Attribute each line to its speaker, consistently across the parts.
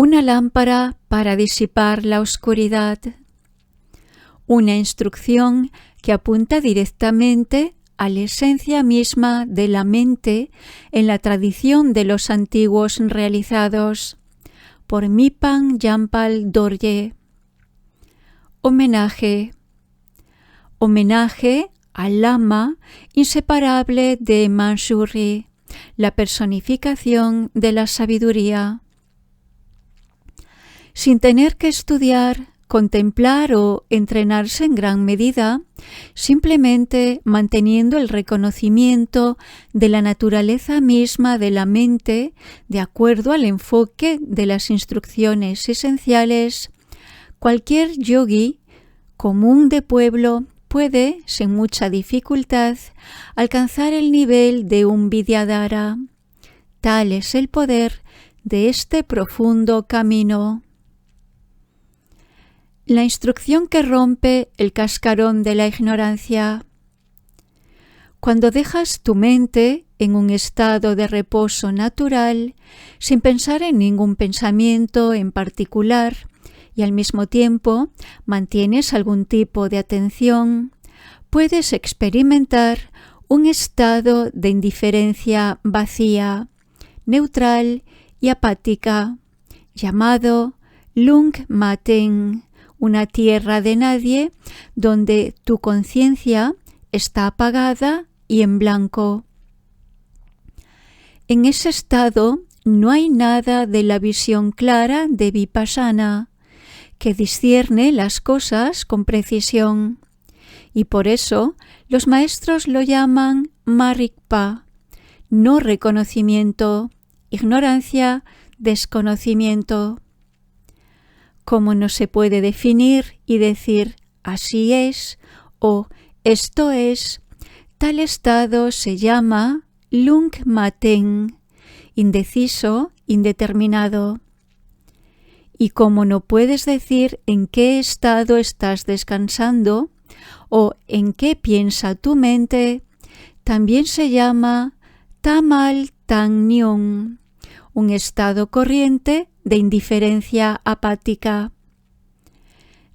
Speaker 1: Una lámpara para disipar la oscuridad. Una instrucción que apunta directamente a la esencia misma de la mente en la tradición de los antiguos realizados. Por Mipan Yampal Dorje. Homenaje. Homenaje al Lama inseparable de Manjusri, la personificación de la sabiduría. Sin tener que estudiar, contemplar o entrenarse en gran medida, simplemente manteniendo el reconocimiento de la naturaleza misma de la mente de acuerdo al enfoque de las instrucciones esenciales, cualquier yogi común de pueblo puede, sin mucha dificultad, alcanzar el nivel de un Vidyadhara. Tal es el poder de este profundo camino. La instrucción que rompe el cascarón de la ignorancia. Cuando dejas tu mente en un estado de reposo natural, sin pensar en ningún pensamiento en particular, y al mismo tiempo mantienes algún tipo de atención, puedes experimentar un estado de indiferencia vacía, neutral y apática, llamado Lung Maten, una tierra de nadie donde tu conciencia está apagada y en blanco. En ese estado no hay nada de la visión clara de Vipassana, que discierne las cosas con precisión, y por eso los maestros lo llaman Marikpa, no reconocimiento, ignorancia, desconocimiento. Como no se puede definir y decir así es o esto es, tal estado se llama Lung Maten, indeciso, indeterminado. Y como no puedes decir en qué estado estás descansando o en qué piensa tu mente, también se llama Tamal Tan Nyung, un estado corriente de indiferencia apática.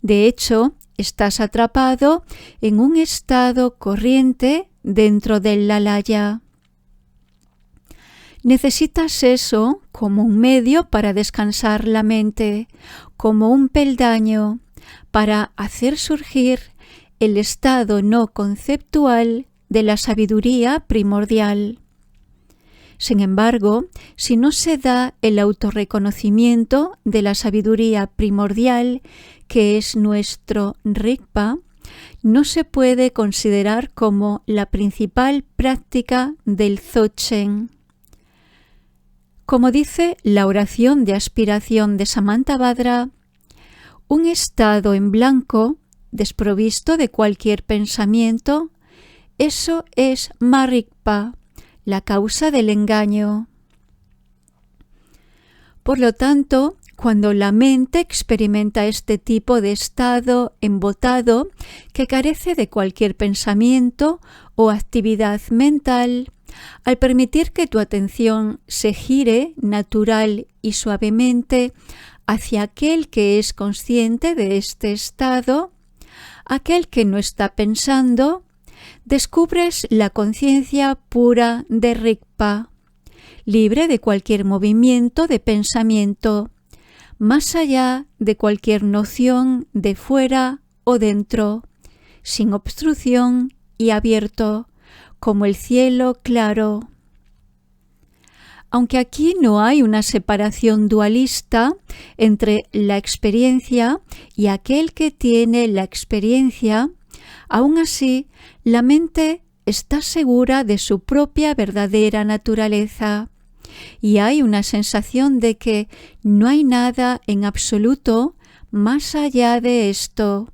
Speaker 1: De hecho, estás atrapado en un estado corriente dentro del lalaya. Necesitas eso como un medio para descansar la mente, como un peldaño para hacer surgir el estado no conceptual de la sabiduría primordial. Sin embargo, si no se da el autorreconocimiento de la sabiduría primordial, que es nuestro Rigpa, no se puede considerar como la principal práctica del Dzogchen. Como dice la oración de aspiración de Samantabhadra, un estado en blanco, desprovisto de cualquier pensamiento, eso es Marikpa, la causa del engaño. Por lo tanto, cuando la mente experimenta este tipo de estado embotado que carece de cualquier pensamiento o actividad mental, al permitir que tu atención se gire natural y suavemente hacia aquel que es consciente de este estado, aquel que no está pensando, descubres la conciencia pura de Rigpa, libre de cualquier movimiento de pensamiento, más allá de cualquier noción de fuera o dentro, sin obstrucción y abierto, como el cielo claro. Aunque aquí no hay una separación dualista entre la experiencia y aquel que tiene la experiencia, aún así, la mente está segura de su propia verdadera naturaleza y hay una sensación de que no hay nada en absoluto más allá de esto.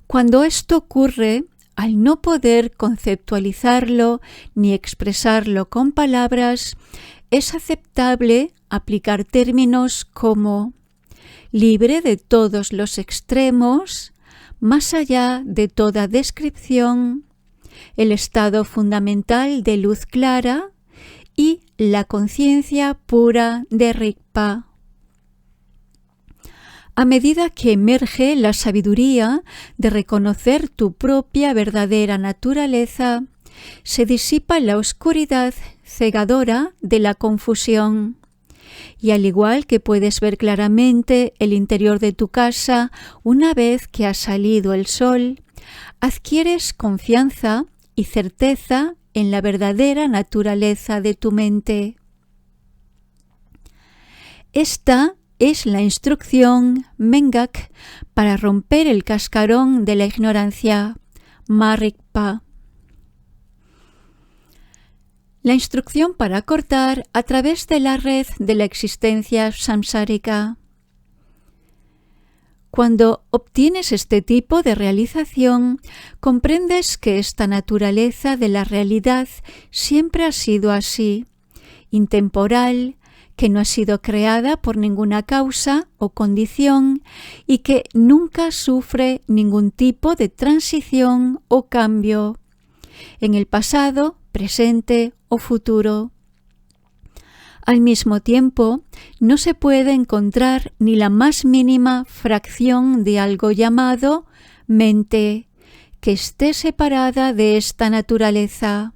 Speaker 1: Cuando esto ocurre, al no poder conceptualizarlo ni expresarlo con palabras, es aceptable aplicar términos como libre de todos los extremos, más allá de toda descripción, el estado fundamental de luz clara y la conciencia pura de Rigpa. A medida que emerge la sabiduría de reconocer tu propia verdadera naturaleza, se disipa la oscuridad cegadora de la confusión. Y al igual que puedes ver claramente el interior de tu casa una vez que ha salido el sol, adquieres confianza y certeza en la verdadera naturaleza de tu mente. Esta es la instrucción Mengak para romper el cascarón de la ignorancia, Ma-Rigpa. La instrucción para cortar a través de la red de la existencia samsárica. Cuando obtienes este tipo de realización, comprendes que esta naturaleza de la realidad siempre ha sido así, intemporal, que no ha sido creada por ninguna causa o condición y que nunca sufre ningún tipo de transición o cambio, en el pasado, presente o futuro. Al mismo tiempo, no se puede encontrar ni la más mínima fracción de algo llamado mente que esté separada de esta naturaleza.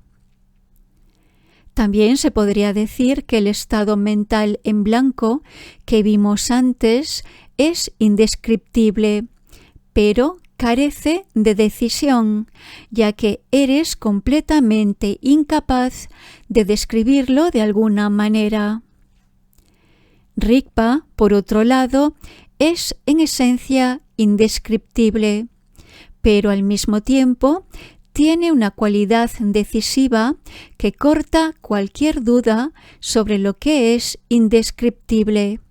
Speaker 1: También se podría decir que el estado mental en blanco que vimos antes es indescriptible, pero carece de decisión, ya que eres completamente incapaz de describirlo de alguna manera. Rigpa, por otro lado, es en esencia indescriptible, pero al mismo tiempo tiene una cualidad decisiva que corta cualquier duda sobre lo que es indescriptible.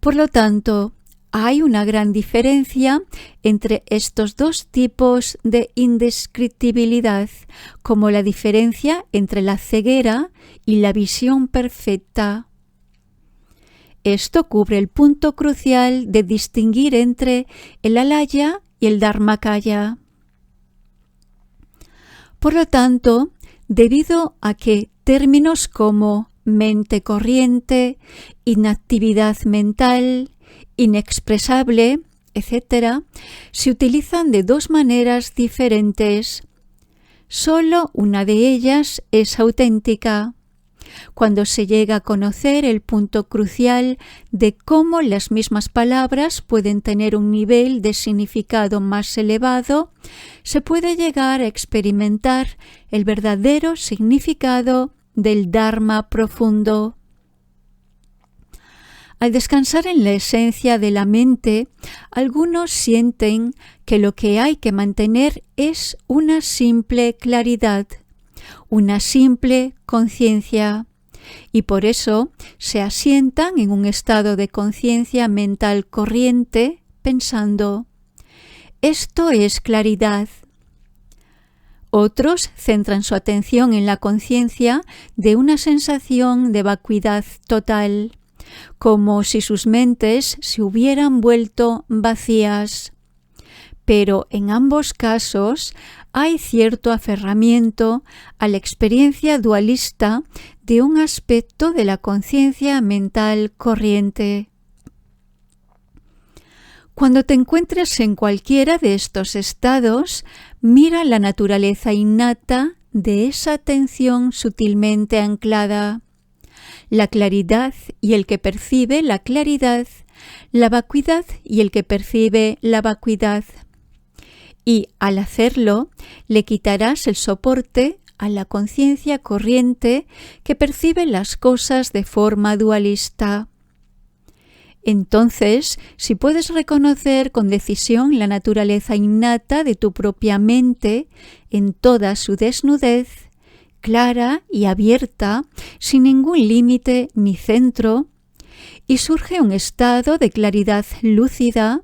Speaker 1: Por lo tanto, hay una gran diferencia entre estos dos tipos de indescriptibilidad, como la diferencia entre la ceguera y la visión perfecta. Esto cubre el punto crucial de distinguir entre el alaya y el dharmakaya. Por lo tanto, debido a que términos como mente corriente, inactividad mental, inexpresable, etc., se utilizan de dos maneras diferentes. Solo una de ellas es auténtica. Cuando se llega a conocer el punto crucial de cómo las mismas palabras pueden tener un nivel de significado más elevado, se puede llegar a experimentar el verdadero significado del Dharma profundo. Al descansar en la esencia de la mente, algunos sienten que lo que hay que mantener es una simple claridad, una simple conciencia, y por eso se asientan en un estado de conciencia mental corriente pensando: esto es claridad. Otros centran su atención en la conciencia de una sensación de vacuidad total, como si sus mentes se hubieran vuelto vacías. Pero en ambos casos hay cierto aferramiento a la experiencia dualista de un aspecto de la conciencia mental corriente. Cuando te encuentres en cualquiera de estos estados, mira la naturaleza innata de esa atención sutilmente anclada. La claridad y el que percibe la claridad, la vacuidad y el que percibe la vacuidad. Y al hacerlo, le quitarás el soporte a la conciencia corriente que percibe las cosas de forma dualista. Entonces, si puedes reconocer con decisión la naturaleza innata de tu propia mente en toda su desnudez, clara y abierta, sin ningún límite ni centro, y surge un estado de claridad lúcida,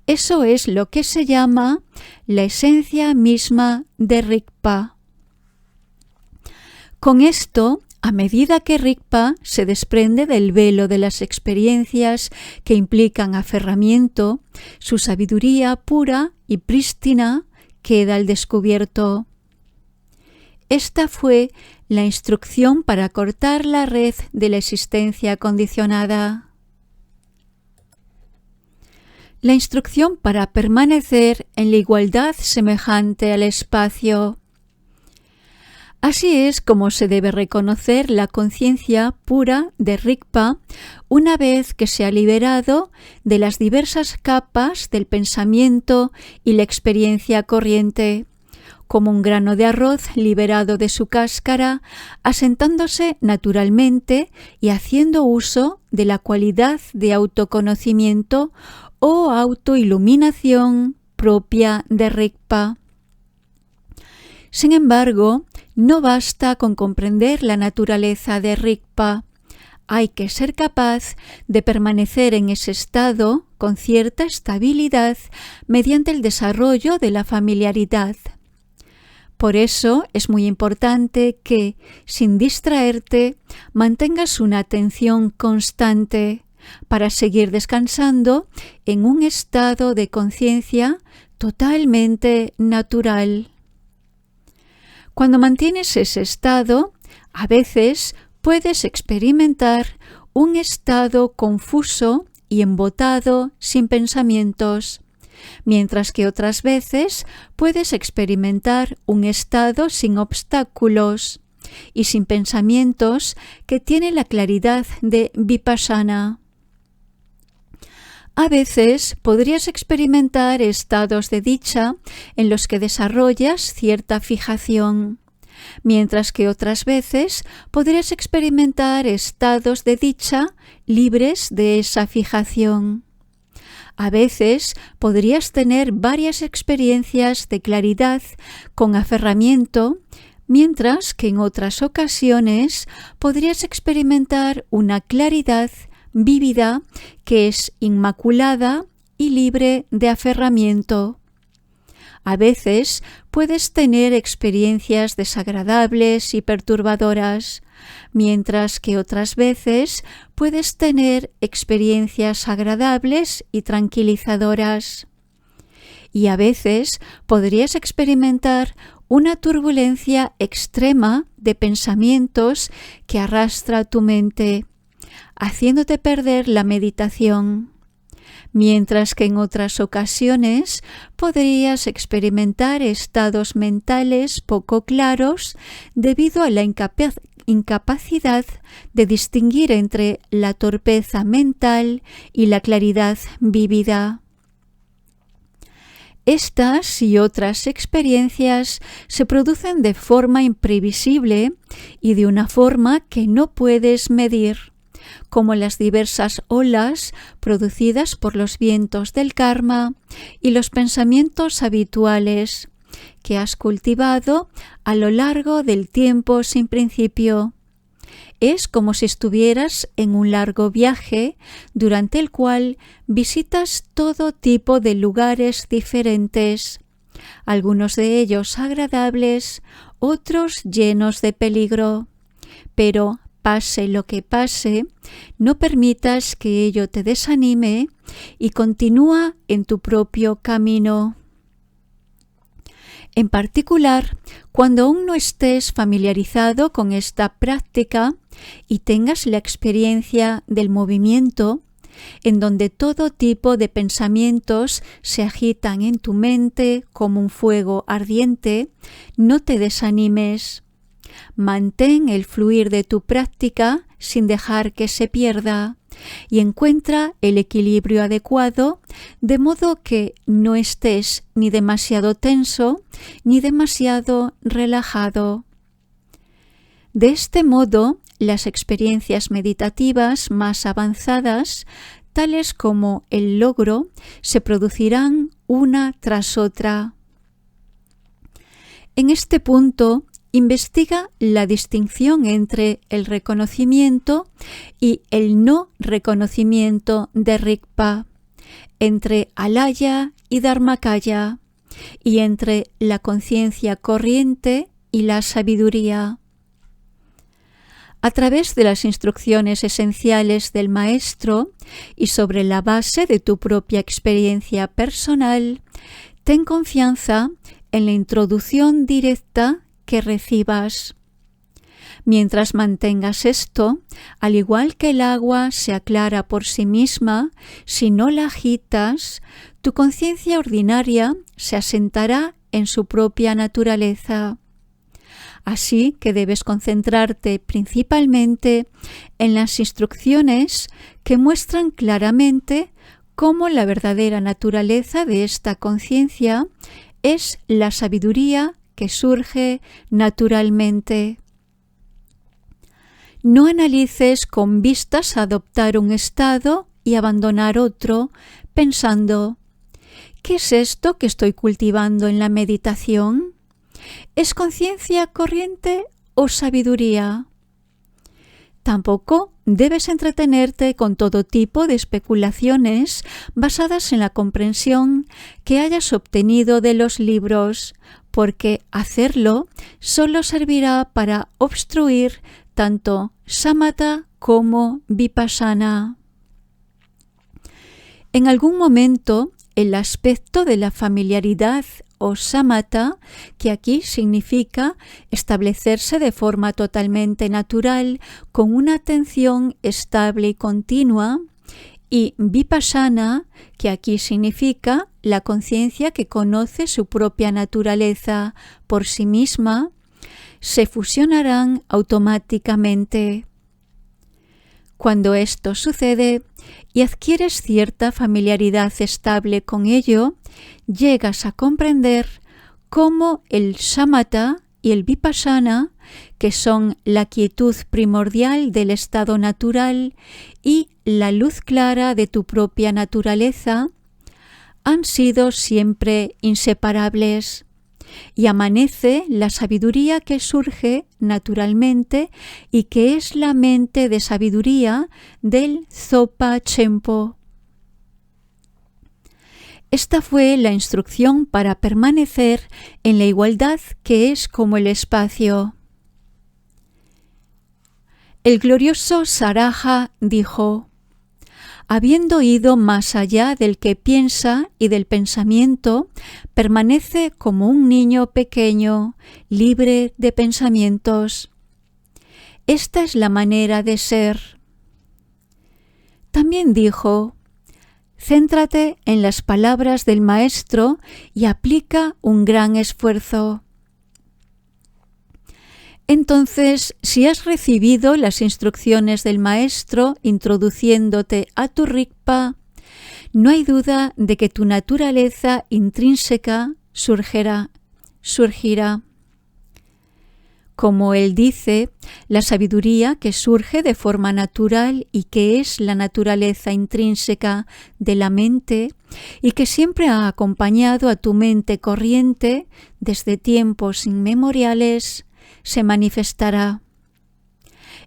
Speaker 1: eso es lo que se llama la esencia misma de Rigpa. Con esto, a medida que Rigpa se desprende del velo de las experiencias que implican aferramiento, su sabiduría pura y prístina queda al descubierto. Esta fue la instrucción para cortar la red de la existencia condicionada. La instrucción para permanecer en la igualdad semejante al espacio. Así es como se debe reconocer la conciencia pura de Rigpa una vez que se ha liberado de las diversas capas del pensamiento y la experiencia corriente, como un grano de arroz liberado de su cáscara, asentándose naturalmente y haciendo uso de la cualidad de autoconocimiento o autoiluminación propia de Rigpa. Sin embargo, no basta con comprender la naturaleza de Rigpa. Hay que ser capaz de permanecer en ese estado con cierta estabilidad mediante el desarrollo de la familiaridad. Por eso es muy importante que, sin distraerte, mantengas una atención constante para seguir descansando en un estado de conciencia totalmente natural. Cuando mantienes ese estado, a veces puedes experimentar un estado confuso y embotado sin pensamientos, mientras que otras veces puedes experimentar un estado sin obstáculos y sin pensamientos que tiene la claridad de Vipassana. A veces podrías experimentar estados de dicha en los que desarrollas cierta fijación, mientras que otras veces podrías experimentar estados de dicha libres de esa fijación. A veces podrías tener varias experiencias de claridad con aferramiento, mientras que en otras ocasiones podrías experimentar una claridad vívida que es inmaculada y libre de aferramiento. A veces puedes tener experiencias desagradables y perturbadoras, mientras que otras veces puedes tener experiencias agradables y tranquilizadoras. Y a veces podrías experimentar una turbulencia extrema de pensamientos que arrastra tu mente, haciéndote perder la meditación, mientras que en otras ocasiones podrías experimentar estados mentales poco claros debido a la incapacidad de distinguir entre la torpeza mental y la claridad vívida. Estas y otras experiencias se producen de forma imprevisible y de una forma que no puedes medir, como las diversas olas producidas por los vientos del karma y los pensamientos habituales que has cultivado a lo largo del tiempo sin principio. Es como si estuvieras en un largo viaje durante el cual visitas todo tipo de lugares diferentes, algunos de ellos agradables, otros llenos de peligro, pero pase lo que pase, no permitas que ello te desanime y continúa en tu propio camino. En particular, cuando aún no estés familiarizado con esta práctica y tengas la experiencia del movimiento, en donde todo tipo de pensamientos se agitan en tu mente como un fuego ardiente, no te desanimes. Mantén el fluir de tu práctica sin dejar que se pierda y encuentra el equilibrio adecuado de modo que no estés ni demasiado tenso ni demasiado relajado. De este modo, las experiencias meditativas más avanzadas, tales como el logro, se producirán una tras otra. En este punto, investiga la distinción entre el reconocimiento y el no reconocimiento de Rigpa, entre Alaya y Dharmakaya, y entre la conciencia corriente y la sabiduría. A través de las instrucciones esenciales del maestro y sobre la base de tu propia experiencia personal, ten confianza en la introducción directa que recibas. Mientras mantengas esto, al igual que el agua se aclara por sí misma, si no la agitas, tu conciencia ordinaria se asentará en su propia naturaleza. Así que debes concentrarte principalmente en las instrucciones que muestran claramente cómo la verdadera naturaleza de esta conciencia es la sabiduría que surge naturalmente. No analices con vistas a adoptar un estado y abandonar otro, pensando: ¿qué es esto que estoy cultivando en la meditación? ¿Es conciencia corriente o sabiduría? Tampoco debes entretenerte con todo tipo de especulaciones basadas en la comprensión que hayas obtenido de los libros, porque hacerlo solo servirá para obstruir tanto samatha como vipassana. En algún momento, el aspecto de la familiaridad o samatha, que aquí significa establecerse de forma totalmente natural con una atención estable y continua, y vipassana, que aquí significa la conciencia que conoce su propia naturaleza por sí misma, se fusionarán automáticamente. Cuando esto sucede y adquieres cierta familiaridad estable con ello, llegas a comprender cómo el samatha y el vipassana, que son la quietud primordial del estado natural y la luz clara de tu propia naturaleza, han sido siempre inseparables. Y amanece la sabiduría que surge naturalmente y que es la mente de sabiduría del Zopa Chempo. Esta fue la instrucción para permanecer en la igualdad que es como el espacio. El glorioso Saraja dijo: habiendo ido más allá del que piensa y del pensamiento, permanece como un niño pequeño, libre de pensamientos. Esta es la manera de ser. También dijo: céntrate en las palabras del Maestro y aplica un gran esfuerzo. Entonces, si has recibido las instrucciones del Maestro introduciéndote a tu Rigpa, no hay duda de que tu naturaleza intrínseca surgirá. Como él dice, la sabiduría que surge de forma natural y que es la naturaleza intrínseca de la mente y que siempre ha acompañado a tu mente corriente desde tiempos inmemoriales, se manifestará.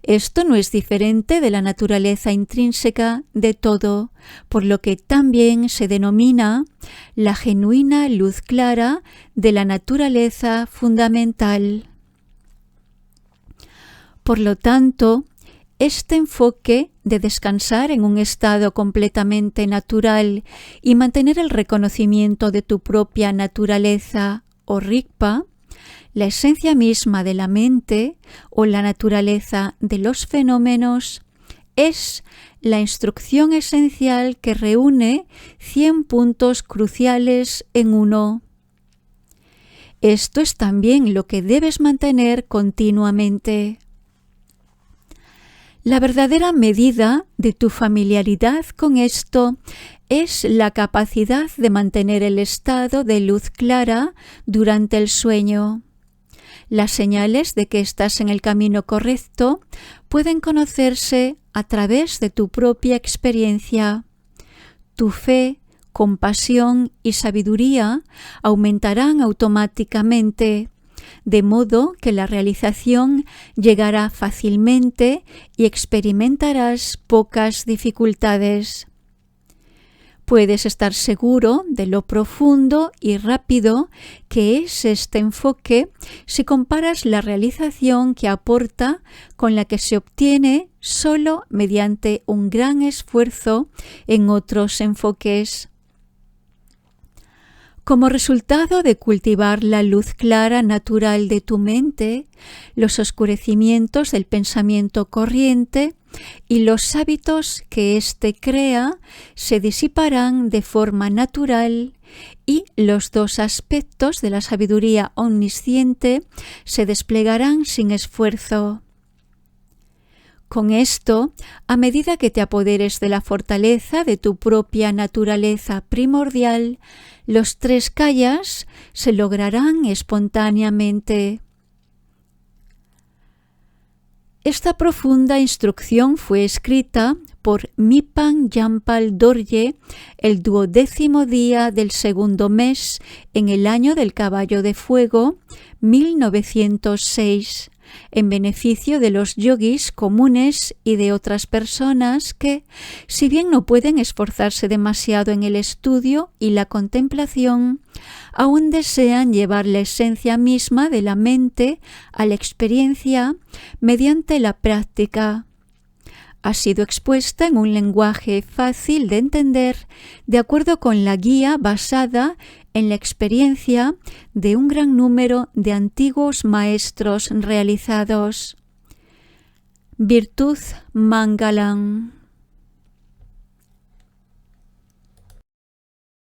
Speaker 1: Esto no es diferente de la naturaleza intrínseca de todo, por lo que también se denomina la genuina luz clara de la naturaleza fundamental. Por lo tanto, este enfoque de descansar en un estado completamente natural y mantener el reconocimiento de tu propia naturaleza o Rigpa, la esencia misma de la mente o la naturaleza de los fenómenos, es la instrucción esencial que reúne 100 puntos cruciales en uno. Esto es también lo que debes mantener continuamente. La verdadera medida de tu familiaridad con esto es la capacidad de mantener el estado de luz clara durante el sueño. Las señales de que estás en el camino correcto pueden conocerse a través de tu propia experiencia. Tu fe, compasión y sabiduría aumentarán automáticamente, de modo que la realización llegará fácilmente y experimentarás pocas dificultades. Puedes estar seguro de lo profundo y rápido que es este enfoque si comparas la realización que aporta con la que se obtiene solo mediante un gran esfuerzo en otros enfoques. Como resultado de cultivar la luz clara natural de tu mente, los oscurecimientos del pensamiento corriente y los hábitos que éste crea se disiparán de forma natural y los dos aspectos de la sabiduría omnisciente se desplegarán sin esfuerzo. Con esto, a medida que te apoderes de la fortaleza de tu propia naturaleza primordial, los tres kayas se lograrán espontáneamente. Esta profunda instrucción fue escrita por Mipham Yampal Dorje el 12º día del segundo mes en el año del caballo de fuego, 1906, en beneficio de los yogis comunes y de otras personas que, si bien no pueden esforzarse demasiado en el estudio y la contemplación, aún desean llevar la esencia misma de la mente a la experiencia mediante la práctica. Ha sido expuesta en un lenguaje fácil de entender, de acuerdo con la guía basada en la experiencia de un gran número de antiguos maestros realizados. Virtud Mangalam.